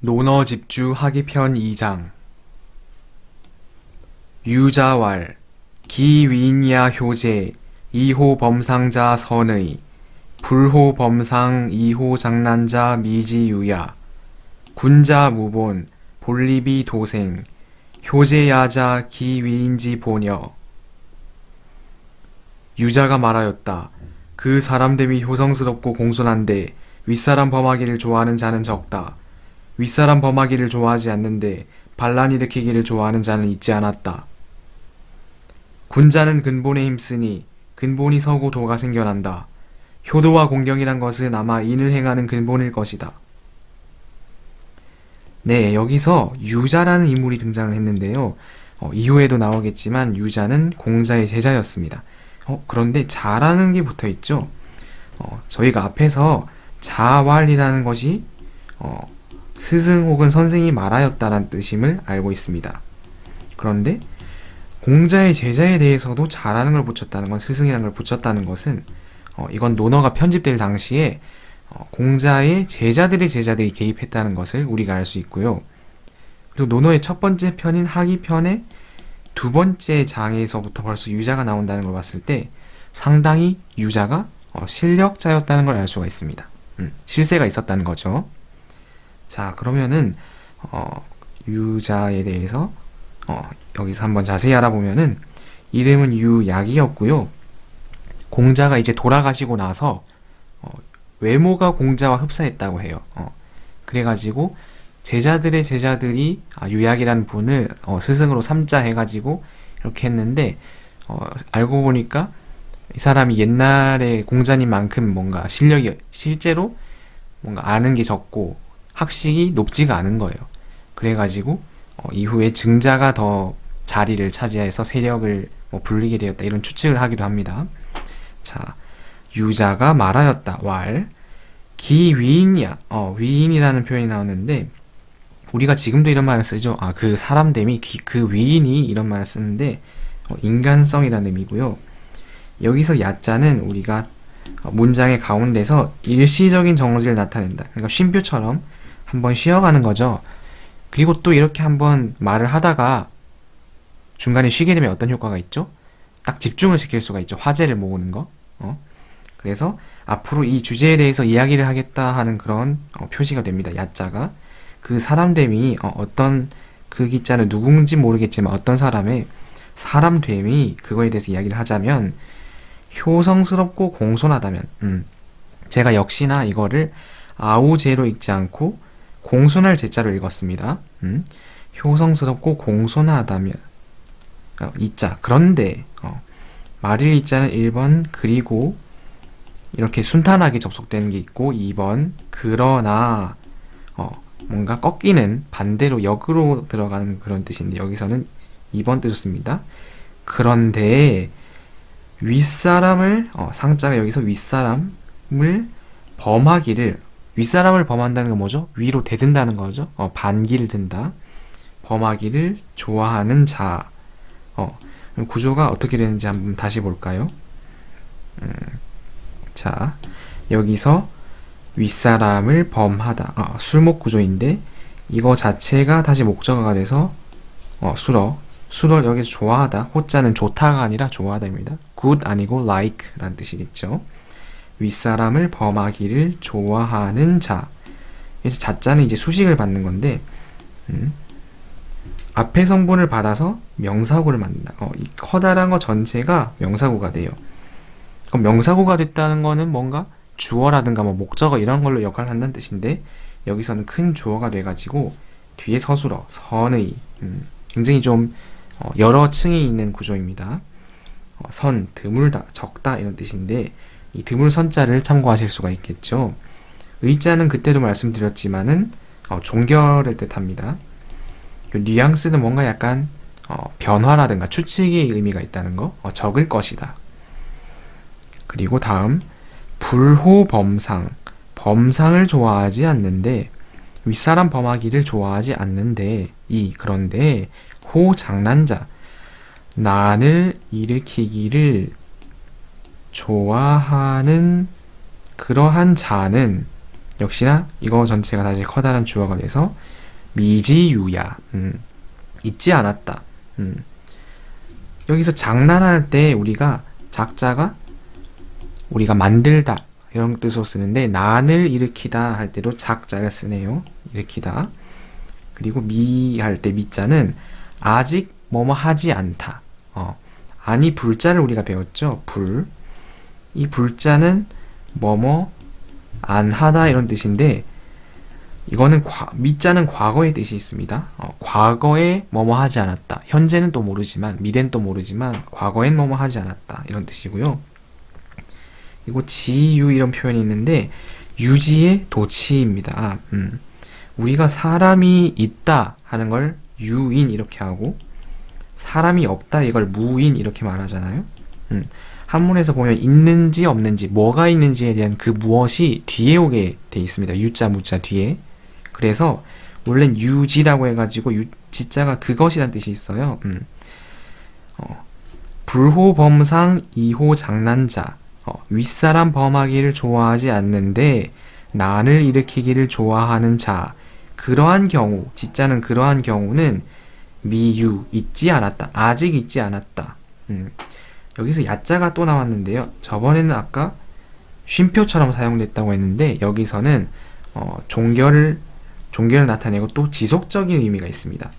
논어집주 하기편 2장 유자왈 기윈야 효제 2호 범상자 선의 불호 범상 2호 장난자 미지유야 군자 무본 볼리비 도생 효제야자 기위인지 보녀. 유자가 말하였다. 그 사람됨이 효성스럽고 공손한데 윗사람 범하기를 좋아하는 자는 적다. 윗사람 범하기를 좋아하지 않는데 반란 일으키기를 좋아하는 자는 있지 않았다. 군자는 근본에 힘쓰니 근본이 서고 도가 생겨난다. 효도와 공경이란 것은 아마 인을 행하는 근본일 것이다. 네, 여기서 유자라는 인물이 등장을 했는데요. 이후에도 나오겠지만 유자는 공자의 제자였습니다. 그런데 자라는 게 붙어있죠. 저희가 앞에서 자왈이라는 것이 스승 혹은 선생이 말하였다는 뜻임을 알고 있습니다. 그런데 공자의 제자에 대해서도 자라는 걸 붙였다는 건, 스승이라는 걸 붙였다는 것은 이건 논어가 편집될 당시에 공자의 제자들이 개입했다는 것을 우리가 알 수 있고요. 그리고 논어의 첫 번째 편인 하기편의 두 번째 장에서부터 벌써 유자가 나온다는 걸 봤을 때 상당히 유자가 실력자였다는 걸 알 수가 있습니다. 실세가 있었다는 거죠. 자, 그러면은 유자에 대해서 여기서 한번 자세히 알아보면은 이름은 유약이었고요. 공자가 이제 돌아가시고 나서 외모가 공자와 흡사했다고 해요. 그래가지고 제자들이 유약이라는 분을 스승으로 삼자 해가지고 이렇게 했는데 알고 보니까 이 사람이 옛날에 공자님만큼 뭔가 실력이 실제로 뭔가 아는 게 적고 학식이 높지가 않은 거예요. 그래가지고 이후에 증자가 더 자리를 차지해서 세력을 불리게 되었다, 이런 추측을 하기도 합니다. 자, 유자가 말하였다. 왈 기위인이야. 위인이라는 표현이 나오는데 우리가 지금도 이런 말을 쓰죠. 그 사람됨이 그 위인이, 이런 말을 쓰는데 인간성이라는 의미고요. 여기서 야자는 우리가 문장의 가운데서 일시적인 정지를 나타낸다. 그러니까 쉼표처럼 한번 쉬어가는 거죠. 그리고 또 이렇게 한번 말을 하다가 중간에 쉬게 되면 어떤 효과가 있죠? 딱 집중을 시킬 수가 있죠. 화제를 모으는 거. 그래서 앞으로 이 주제에 대해서 이야기를 하겠다 하는 그런 표시가 됩니다. 야자가. 그 사람됨이 어떤, 그 기자는 누군지 모르겠지만 어떤 사람의 사람됨이, 그거에 대해서 이야기를 하자면 효성스럽고 공손하다면, 제가 역시나 이거를 아우제로 읽지 않고 공손할 제자로 읽었습니다. 효성스럽고 공손하다면 이자. 그런데 말일 이자는 1번 그리고 이렇게 순탄하게 접속되는 게 있고, 2번 그러나 뭔가 꺾이는, 반대로 역으로 들어가는 그런 뜻인데 여기서는 2번 뜻을 씁니다. 그런데 윗사람을 상자가 여기서 윗사람을 범하기를, 윗사람을 범한다는 건 뭐죠? 위로 대든다는 거죠. 반기를 든다. 범하기를 좋아하는 자. 구조가 어떻게 되는지 한번 다시 볼까요? 자, 여기서 윗사람을 범하다. 술목 구조인데 이거 자체가 다시 목적어가 돼서 수러 여기서 좋아하다. 호자는 좋다가 아니라 좋아하다입니다. good 아니고 like 라는 뜻이겠죠. 윗사람을 범하기를 좋아하는 자. 그래서 자자는 이제 수식을 받는 건데 앞에 성분을 받아서 명사구를 만든다. 이 커다란 거 전체가 명사구가 돼요. 그럼 명사구가 됐다는 거는 뭔가 주어라든가 목적어 이런 걸로 역할을 한다는 뜻인데 여기서는 큰 주어가 돼가지고 뒤에 서술어, 선의, 굉장히 좀 여러 층이 있는 구조입니다. 선, 드물다, 적다 이런 뜻인데 이 드물 선자를 참고하실 수가 있겠죠. 의자는 그때도 말씀드렸지만은 종결을 뜻합니다. 그 뉘앙스는 뭔가 약간 변화라든가 추측의 의미가 있다는 거, 적을 것이다. 그리고 다음 불호범상, 범상을 좋아하지 않는데 윗사람 범하기를 좋아하지 않는데 그런데 호장난자, 난을 일으키기를 좋아하는 그러한 자는, 역시나 이거 전체가 다시 커다란 주어가 돼서 미지유야. 잊지 않았다. 여기서 장난할 때 우리가 작자가 우리가 만들다 이런 뜻으로 쓰는데 난을 일으키다 할 때도 작자를 쓰네요. 일으키다. 그리고 미 할 때 미자는 아직 뭐뭐 하지 않다. 아니 불자를 우리가 배웠죠. 불. 이 불자는 뭐뭐 안 하다 이런 뜻인데 이거는 미자는 과거의 뜻이 있습니다. 과거에 뭐뭐 하지 않았다. 현재는 또 모르지만 미래는 또 모르지만 과거엔 뭐뭐 하지 않았다 이런 뜻이고요. 그리고 지유 이런 표현이 있는데 유지의 도치입니다. 우리가 사람이 있다 하는 걸 유인 이렇게 하고 사람이 없다 이걸 무인 이렇게 말하잖아요. 한문에서 보면 있는지 없는지 뭐가 있는지에 대한 그 무엇이 뒤에 오게 돼 있습니다. 유자 무자 뒤에. 그래서 원래는 유지라고 해가지고 지자가 그것이란 뜻이 있어요. 불호범상 이호 장난자. 윗사람 범하기를 좋아하지 않는데 난을 일으키기를 좋아하는 자. 그러한 경우, 지자는 그러한 경우는 미유, 잊지 않았다. 아직 잊지 않았다. 여기서 야자가 또 나왔는데요. 저번에는 아까 쉼표처럼 사용됐다고 했는데 여기서는 종결을 나타내고 또 지속적인 의미가 있습니다.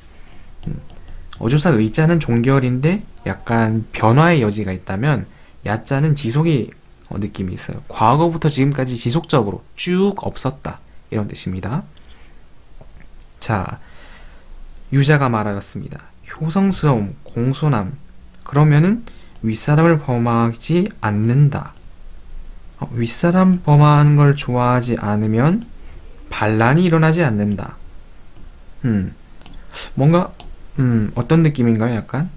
어조사 의자는 종결인데 약간 변화의 여지가 있다면 야자는 지속의 느낌이 있어요. 과거부터 지금까지 지속적으로 쭉 없었다 이런 뜻입니다. 자, 유자가 말하였습니다. 효성스러움, 공손함. 그러면은 윗사람을 범하지 않는다. 윗사람 범하는 걸 좋아하지 않으면 반란이 일어나지 않는다. 뭔가 어떤 느낌인가요? 약간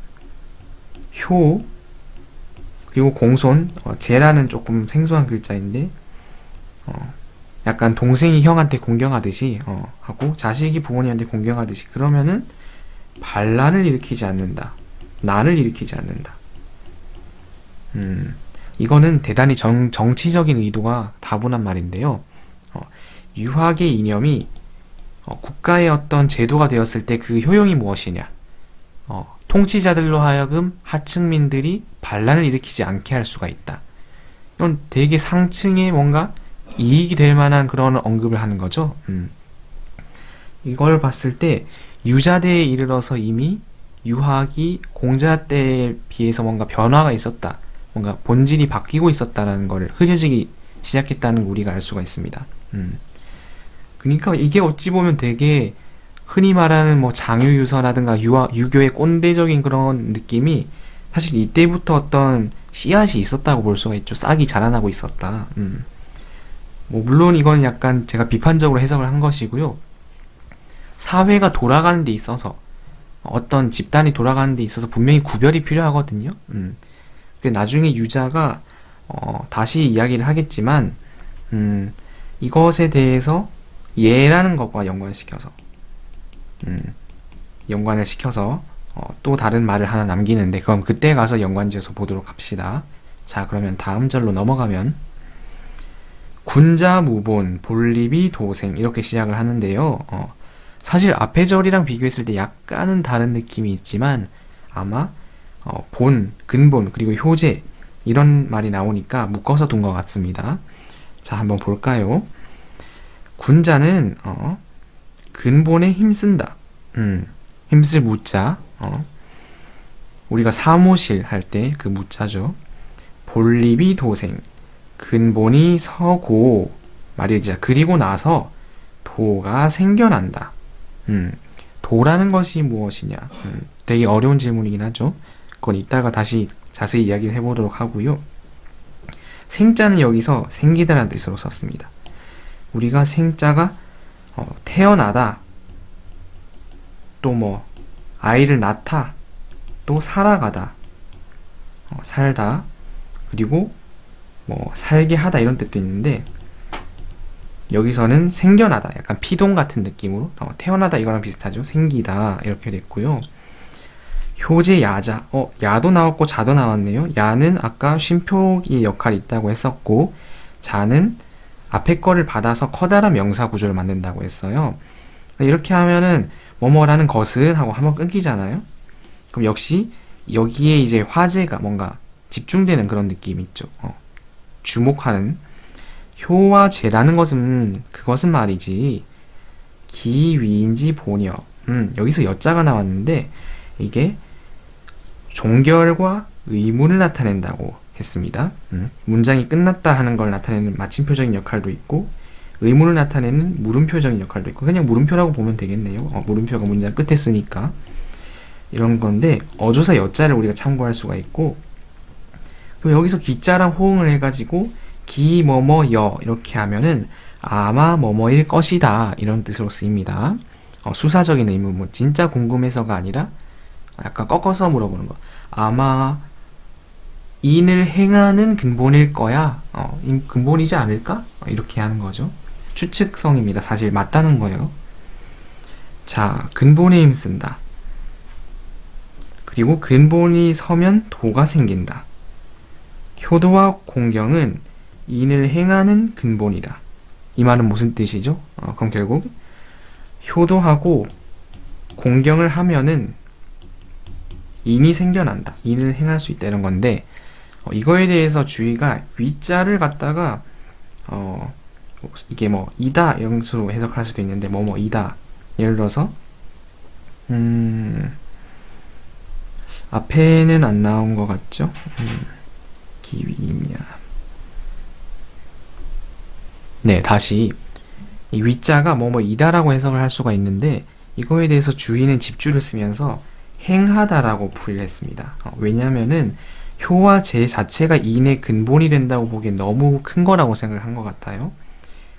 효 그리고 공손. 제라는 조금 생소한 글자인데 약간 동생이 형한테 공경하듯이 하고 자식이 부모님한테 공경하듯이 그러면은 반란을 일으키지 않는다. 난을 일으키지 않는다. 이거는 대단히 정치적인 의도가 다분한 말인데요. 유학의 이념이 국가의 어떤 제도가 되었을 때 그 효용이 무엇이냐. 통치자들로 하여금 하층민들이 반란을 일으키지 않게 할 수가 있다. 이건 되게 상층에 뭔가 이익이 될 만한 그런 언급을 하는 거죠. 이걸 봤을 때 유자대에 이르러서 이미 유학이 공자 때에 비해서 뭔가 변화가 있었다. 뭔가 본질이 바뀌고 있었다는 걸 흐려지기 시작했다는 걸 우리가 알 수가 있습니다. 그러니까 이게 어찌 보면 되게 흔히 말하는 뭐 장유유서라든가 유교의 꼰대적인 그런 느낌이 사실 이때부터 어떤 씨앗이 있었다고 볼 수가 있죠. 싹이 자라나고 있었다. 뭐 물론 이건 약간 제가 비판적으로 해석을 한 것이고요. 사회가 돌아가는 데 있어서 어떤 집단이 돌아가는 데 있어서 분명히 구별이 필요하거든요. 나중에 유자가 다시 이야기를 하겠지만 이것에 대해서 예라는 것과 연관을 시켜서 또 다른 말을 하나 남기는데 그건 그때 가서 연관지어서 보도록 합시다. 자, 그러면 다음 절로 넘어가면 군자무본 본립이 도생 이렇게 시작을 하는데요. 사실 앞의 절이랑 비교했을 때 약간은 다른 느낌이 있지만 아마 본, 근본, 그리고 효제 이런 말이 나오니까 묶어서 둔 것 같습니다. 자, 한번 볼까요? 군자는 근본에 힘쓴다. 힘쓸 무자. 우리가 사무실 할 때 그 무자죠. 본립이 도생. 근본이 서고 말이자 그리고 나서 도가 생겨난다. 도라는 것이 무엇이냐? 되게 어려운 질문이긴 하죠. 그건 이따가 다시 자세히 이야기를 해보도록 하고요. 생자는 여기서 생기다라는 뜻으로 썼습니다. 우리가 생자가 태어나다, 또 뭐 아이를 낳다, 또 살아가다, 살다, 그리고 뭐 살게 하다 이런 뜻도 있는데 여기서는 생겨나다, 약간 피동 같은 느낌으로 태어나다 이거랑 비슷하죠. 생기다 이렇게 됐고요. 효제 야자, 야도 나왔고 자도 나왔네요. 야는 아까 쉼표의 역할이 있다고 했었고 자는 앞에 거를 받아서 커다란 명사 구조를 만든다고 했어요. 이렇게 하면은 뭐뭐라는 것은 하고 한번 끊기잖아요. 그럼 역시 여기에 이제 화제가 뭔가 집중되는 그런 느낌이 있죠. 주목하는. 효와 제라는 것은 그것은 말이지 기위인지 보녀. 여기서 여자가 나왔는데 이게 종결과 의문을 나타낸다고 했습니다. 문장이 끝났다 하는 걸 나타내는 마침표적인 역할도 있고 의문을 나타내는 물음표적인 역할도 있고 그냥 물음표라고 보면 되겠네요. 물음표가 문장 끝에 쓰니까 이런 건데 어조사 여자를 우리가 참고할 수가 있고 그리고 여기서 기자랑 호응을 해가지고 기 뭐뭐 여 이렇게 하면은 아마 뭐뭐일 것이다 이런 뜻으로 쓰입니다. 수사적인 의문, 뭐 진짜 궁금해서가 아니라 약간 꺾어서 물어보는 거. 아마 인을 행하는 근본일 거야. 근본이지 않을까? 이렇게 하는 거죠. 추측성입니다. 사실 맞다는 거예요. 자, 근본에 힘쓴다. 그리고 근본이 서면 도가 생긴다. 효도와 공경은 인을 행하는 근본이다. 이 말은 무슨 뜻이죠? 그럼 결국 효도하고 공경을 하면은 인이 생겨난다. 인을 행할 수 있다 이런 건데 이거에 대해서 주의가 위자를 갖다가 이게 뭐 이다 이런 식으로 해석할 수도 있는데 뭐뭐 이다. 예를 들어서 앞에는 안 나온 것 같죠? 기위냐. 네, 다시 이 위자가 뭐뭐 이다라고 해석을 할 수가 있는데 이거에 대해서 주의는 집주를 쓰면서 행하다라고 풀이를 했습니다. 왜냐하면은 효와 제 자체가 인의 근본이 된다고 보기엔 너무 큰 거라고 생각을 한 것 같아요.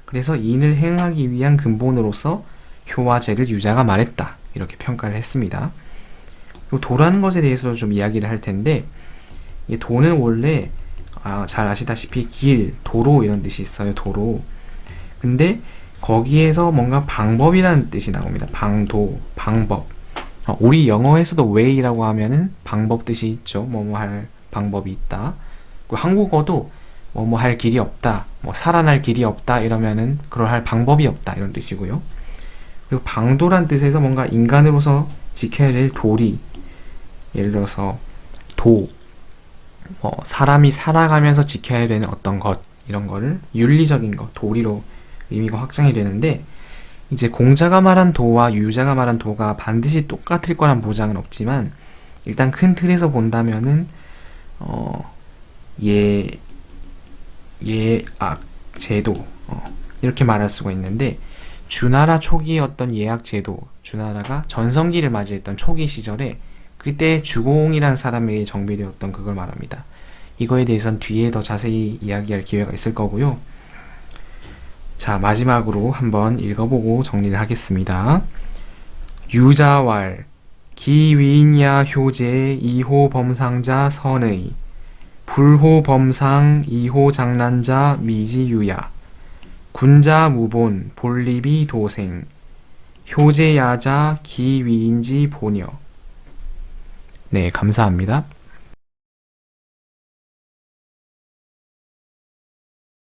그래서 인을 행하기 위한 근본으로서 효와 제를 유자가 말했다. 이렇게 평가를 했습니다. 그리고 도라는 것에 대해서 좀 이야기를 할 텐데 이 도는 원래 잘 아시다시피 길, 도로 이런 뜻이 있어요. 도로. 근데 거기에서 뭔가 방법이라는 뜻이 나옵니다. 방도, 방법. 우리 영어에서도 way라고 하면은 방법 뜻이 있죠. 뭐뭐 할 방법이 있다. 한국어도 뭐뭐 할 길이 없다. 뭐 살아날 길이 없다. 이러면은 그러할 방법이 없다. 이런 뜻이고요. 그리고 방도란 뜻에서 뭔가 인간으로서 지켜야 될 도리. 예를 들어서 도. 사람이 살아가면서 지켜야 되는 어떤 것. 이런 거를 윤리적인 것, 도리로 의미가 확장이 되는데 이제 공자가 말한 도와 유자가 말한 도가 반드시 똑같을 거란 보장은 없지만 일단 큰 틀에서 본다면은 예악 제도 이렇게 말할 수가 있는데 주나라 초기의 어떤 예악 제도 주나라가 전성기를 맞이했던 초기 시절에 그때 주공이라는 사람에게 정비되었던 그걸 말합니다. 이거에 대해서는 뒤에 더 자세히 이야기할 기회가 있을 거고요. 자, 마지막으로 한번 읽어보고 정리를 하겠습니다. 유자왈 기위인야 효제 2호 범상자 선의 불호 범상 2호 장난자 미지유야 군자 무본 볼리비 도생 효제야자 기위인지 보녀. 네, 감사합니다.